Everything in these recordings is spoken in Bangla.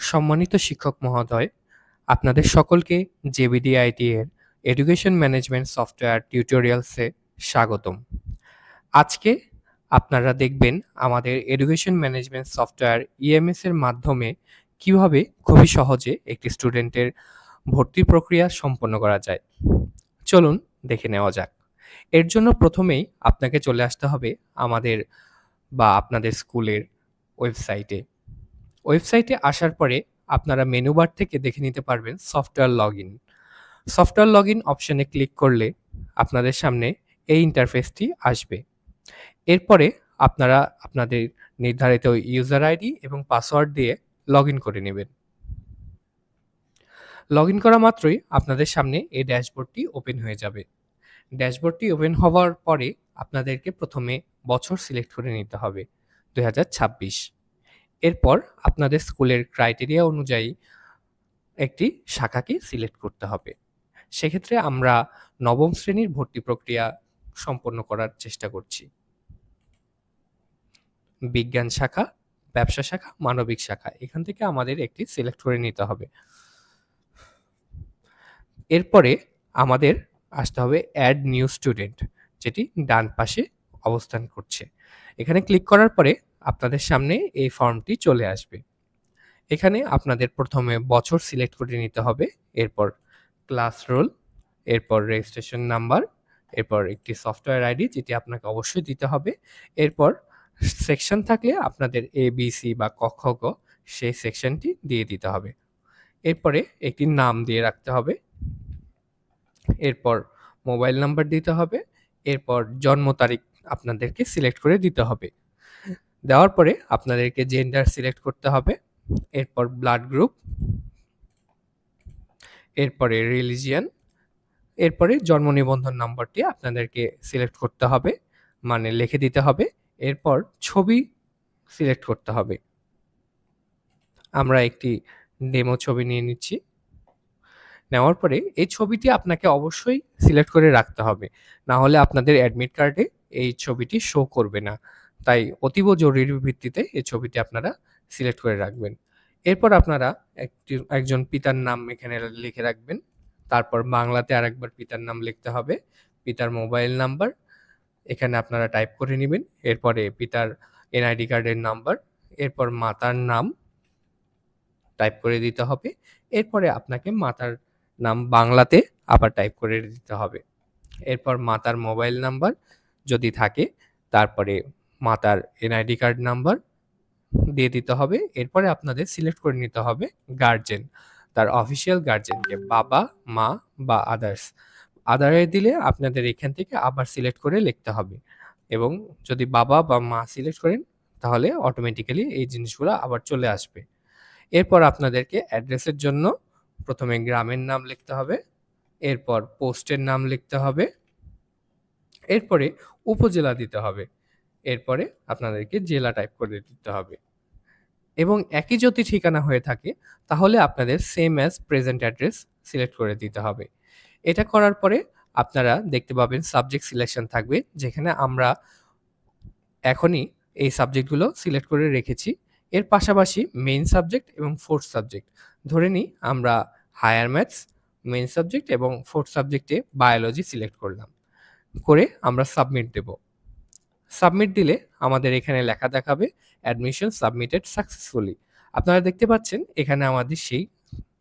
সম্মানিত শিক্ষক মহোদয়, আপনাদের সকলকে জেবিডিআইটি এর এডুকেশন ম্যানেজমেন্ট সফটওয়্যার টিউটোরিয়ালসে স্বাগতম। আজকে আপনারা দেখবেন আমাদের এডুকেশন ম্যানেজমেন্ট সফটওয়্যার ইএমএস এর মাধ্যমে কিভাবে খুবই সহজে একটি স্টুডেন্টের ভর্তি প্রক্রিয়া সম্পন্ন করা যায়। চলুন দেখে নেওয়া যাক। এর জন্য প্রথমেই আপনাকে চলে আসতে হবে আমাদের বা আপনাদের স্কুলের ওয়েবসাইটে। ওয়েবসাইটে আসার পরে আপনারা মেনু বার থেকে দেখে নিতে পারবেন সফটওয়্যার লগইন। সফটওয়্যার লগইন অপশনে ক্লিক করলে আপনাদের সামনে এই ইন্টারফেসটি আসবে। এরপরে আপনারা আপনাদের নির্ধারিত ইউজার আইডি এবং পাসওয়ার্ড দিয়ে লগইন করে নেবেন। লগইন করা মাত্রই আপনাদের সামনে এই ড্যাশবোর্ডটি ওপেন হয়ে যাবে। ড্যাশবোর্ডটি ওপেন হওয়ার পরে আপনাদেরকে প্রথমে বছর সিলেক্ট করে নিতে হবে 2026। এরপর আপনাদের স্কুলের ক্রাইটেরিয়া অনুযায়ী একটি শাখাকে সিলেক্ট করতে হবে। সেক্ষেত্রে আমরা নবম শ্রেণীর ভর্তি প্রক্রিয়া সম্পন্ন করার চেষ্টা করছি। বিজ্ঞান শাখা, ব্যবসা শাখা, মানবিক শাখা এখান থেকে আমাদের একটি সিলেক্ট করে নিতে হবে। এরপরে আমাদের আসতে হবে অ্যাড নিউ স্টুডেন্ট, যেটি ডান পাশে অবস্থান করছে। এখানে ক্লিক করার পরে আপনাদের সামনে এই ফর্মটি চলে আসবে। এখানে আপনাদের প্রথমে বছর সিলেক্ট করে নিতে হবে, এরপর ক্লাস রোল, এরপর রেজিস্ট্রেশন নাম্বার, এরপর একটি সফটওয়্যার আইডি যেটি আপনাকে অবশ্যই দিতে হবে। এরপর সেকশন থাকলে আপনাদের এবিসি বা ক খ গ সেই সেকশনটি দিয়ে দিতে হবে। এরপরে একটি নাম দিয়ে রাখতে হবে। এরপর মোবাইল নাম্বার দিতে হবে। এরপর জন্ম তারিখ আপনাদেরকে সিলেক্ট করে দিতে হবে। দেওয়ার পরে আপনাদেরকে জেন্ডার সিলেক্ট করতে হবে। এরপর ব্লাড গ্রুপ, এরপরে রিলিজিয়ান, এরপরে জন্ম নিবন্ধন নম্বরটি আপনাদেরকে সিলেক্ট করতে হবে, মানে লিখে দিতে হবে। এরপর ছবি সিলেক্ট করতে হবে। আমরা একটি ডেমো ছবি নিয়ে নিচ্ছি। নেওয়ার পরে এই ছবিটি আপনাকে অবশ্যই সিলেক্ট করে রাখতে হবে, না হলে আপনাদের অ্যাডমিট কার্ডে এই ছবিটি শো করবে না। তাই অতীব জরুরি ভিত্তিতে এই ছবিটি আপনারা সিলেক্ট করে রাখবেন। এরপর আপনারা একজন পিতার নাম এখানে লিখে রাখবেন। তারপর বাংলাতে আরেকবার পিতার নাম লিখতে হবে। পিতার মোবাইল নাম্বার এখানে আপনারা টাইপ করে নেবেন। এরপরে পিতার এনআইডি কার্ডের নাম্বার, এরপর মাতার নাম টাইপ করে দিতে হবে। এরপরে আপনাকে মাতার নাম বাংলাতে আবার টাইপ করে দিতে হবে। এরপর মাতার মোবাইল নাম্বার যদি থাকে, তারপরে মাতার এনআইডি কার্ড নাম্বার দিয়ে দিতে হবে। এরপরে আপনাদের সিলেক্ট করে নিতে হবে গার্জেন, তার অফিসিয়াল গার্জেনকে, বাবা, মা বা আদার্স। আদারে দিলে আপনাদের এখান থেকে আবার সিলেক্ট করে লিখতে হবে, এবং যদি বাবা বা মা সিলেক্ট করেন তাহলে অটোমেটিক্যালি এই জিনিসগুলো আবার চলে আসবে। এরপর আপনাদেরকে অ্যাড্রেসের জন্য প্রথমে গ্রামের নাম লিখতে হবে, এরপর পোস্টের নাম লিখতে হবে, এরপরে উপজেলা দিতে হবে, এরপরে আপনাদেরকে জেলা টাইপ করে দিতে হবে। এবং একই যদি ঠিকানা হয়ে থাকে তাহলে আপনাদের same as present address select করে দিতে হবে। এটা করার পরে আপনারা দেখতে পাবেন সাবজেক্ট সিলেকশন থাকবে, যেখানে আমরা এখনই এই সাবজেক্টগুলো সিলেক্ট করে রেখেছি। এর পাশাপাশি মেইন সাবজেক্ট এবং ফোর্থ সাবজেক্ট ধরে নিই আমরা হায়ার ম্যাথস মেইন সাবজেক্ট এবং ফোর্থ সাবজেক্টে বায়োলজি সিলেক্ট করলাম, করে আমরা সাবমিট দেব। সাবমিট দিলে আমাদের এখানে লেখা দেখাবে অ্যাডমিশন সাবমিটেড সাকসেসফুলি। আপনারা দেখতে পাচ্ছেন এখানে আমাদের সেই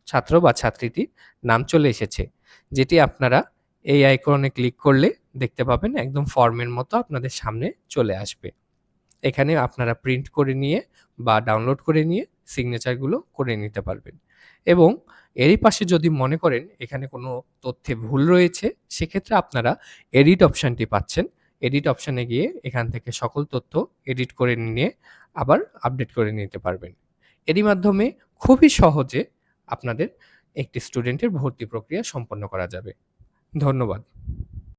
ছাত্র বা ছাত্রীটির নাম চলে এসেছে, যেটি আপনারা এই আইকনে ক্লিক করলে দেখতে পাবেন একদম ফর্মের মতো আপনাদের সামনে চলে আসবে। এখানে আপনারা প্রিন্ট করে নিয়ে বা ডাউনলোড করে নিয়ে সিগনেচারগুলো করে নিতে পারবেন। এবং এরই পাশে যদি মনে করেন এখানে কোনো তথ্যে ভুল রয়েছে, সেক্ষেত্রে আপনারা এডিট অপশানটি পাচ্ছেন। এডিট অপশানে গিয়ে এখান থেকে সকল তথ্য এডিট করে নিয়ে আবার আপডেট করে নিতে পারবেন। এরই মাধ্যমে খুবই সহজে আপনাদের একটি স্টুডেন্টের ভর্তি প্রক্রিয়া সম্পন্ন করা যাবে। ধন্যবাদ।